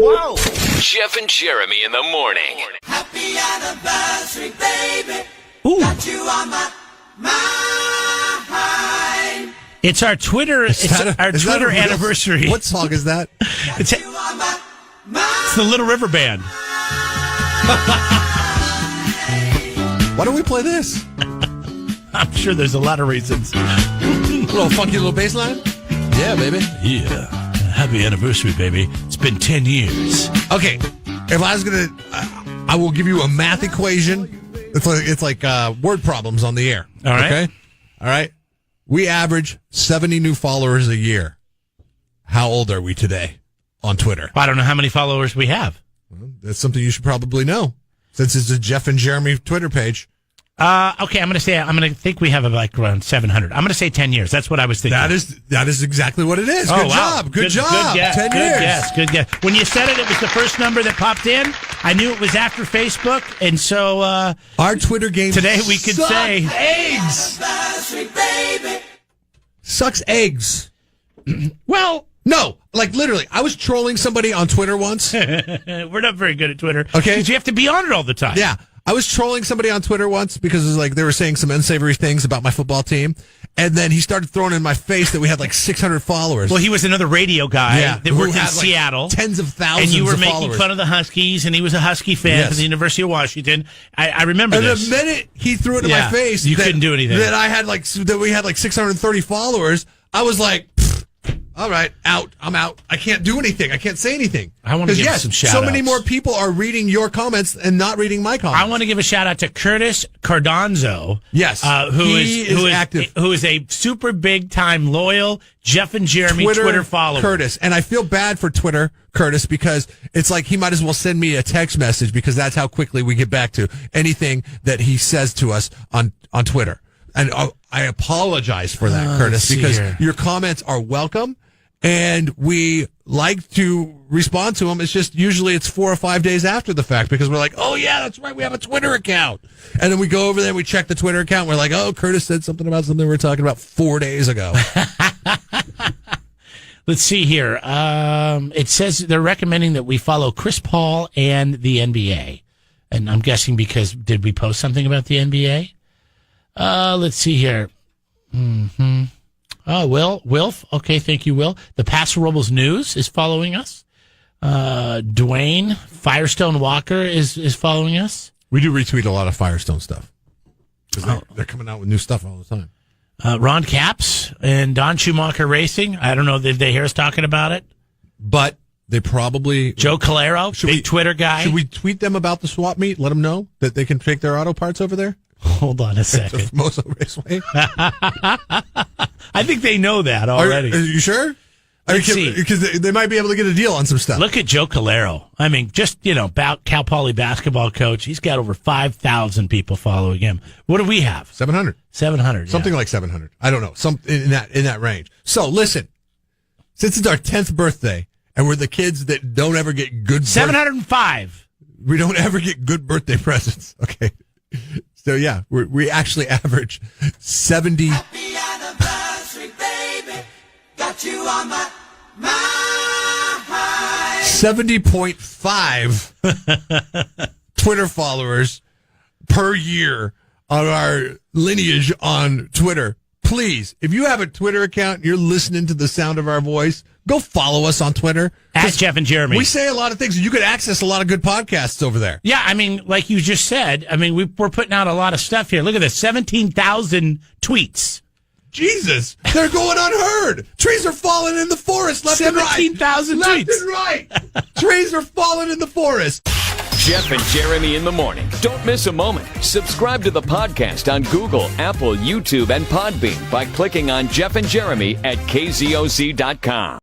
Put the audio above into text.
Whoa. Jeff and Jeremy in the morning. Happy anniversary, baby. Ooh. Got you on my mind. It's our Twitter. Our Twitter anniversary. What song is that? It's You on my mind. the Little River Band. Why don't we play this? I'm sure there's a lot of reasons. Little funky little bass line? Yeah, baby. Yeah. Happy anniversary, baby. It's been 10 years. Okay, if I was gonna, I will give you a math equation. It's like word problems on the air. All right. Okay? All right. We average 70 new followers a year. How old are we today on Twitter? I don't know how many followers we have. Well, that's something you should probably know, since it's a Jeff and Jeremy Twitter page. Okay, I'm going to think we have like around 700. I'm going to say 10 years. That's what I was thinking. That is exactly what it is. Good job. Good job. Good guess. 10 Good years. guess. Good guess. When you said it, it was the first number that popped in. I knew it was after Facebook, and so Our Twitter game today we could say eggs. Anniversary, baby. Sucks eggs. well, No, like literally. I was trolling somebody on Twitter once. we're not very good at Twitter. Okay. Because you have to be on it all the time. Yeah. I was trolling somebody on Twitter once because it was like they were saying some unsavory things about my football team. And then he started throwing in my face that we had like 600 followers. Well, he was another radio guy that who worked in had, like, Seattle. Tens of thousands and you were of making followers. fun of the Huskies, and he was a Husky fan Yes. from the University of Washington. I remember And this. the minute he threw it in Yeah, my face, you couldn't do anything. That we had like 630 followers. I was like, all right, out. I'm out. I can't do anything. I can't say anything. I wanna 'Cause give yes, some so many shout-outs. more people are reading your comments and not reading my comments. I want to give a shout out to Curtis Cardonzo. Yes, who he is active. Who is a super big time loyal Jeff and Jeremy Twitter follower. Curtis, and I feel bad for Twitter Curtis because it's like he might as well send me a text message because that's how quickly we get back to anything that he says to us on Twitter. And I apologize for that, Curtis, because your comments are welcome. And we like to respond to them. It's just usually it's 4 or 5 days after the fact because we're like, oh, yeah, that's right. We have a Twitter account. And then we go over there, we check the Twitter account. We're like, oh, Curtis said something about something we were talking about 4 days ago. Let's see here. It says they're recommending that we follow Chris Paul and the NBA. And I'm guessing because did we post something about the NBA? Let's see here. Mm-hmm. Oh, Wilf. Okay, thank you, Will. The Paso Robles News is following us. Dwayne Firestone Walker is following us. We do retweet a lot of Firestone stuff. Because they're coming out with new stuff all the time. Ron Capps and Don Schumacher Racing. I don't know. Did they hear us talking about it? But they probably... Joe Calero, big Twitter guy. Should we tweet them about the swap meet? Let them know that they can take their auto parts over there? Hold on a second. Formosa Raceway? I think they know that already. Are you sure? Let's see. Because they might be able to get a deal on some stuff. Look at Joe Calero. I mean, just, about Cal Poly basketball coach. He's got over 5,000 people following him. What do we have? 700. 700. Something like 700. I don't know. In that range. So listen, since it's our 10th birthday and we're the kids that don't ever get good 705. We don't ever get good birthday presents. Okay. So yeah, we actually average 70. Happy anniversary, baby. Got you on my mind. 70.5 Twitter followers per year on our lineage on Twitter. Please, if you have a Twitter account and you're listening to the sound of our voice, go follow us on Twitter. At Jeff and Jeremy. We say a lot of things, and you could access a lot of good podcasts over there. Yeah, I mean, like you just said, we're putting out a lot of stuff here. Look at this, 17,000 tweets. Jesus, they're going unheard. Trees are falling in the forest left and right. 17,000 tweets. Left and right. Trees are falling in the forest. Jeff and Jeremy in the morning. Don't miss a moment. Subscribe to the podcast on Google, Apple, YouTube, and Podbean by clicking on Jeff and Jeremy at KZOZ.com.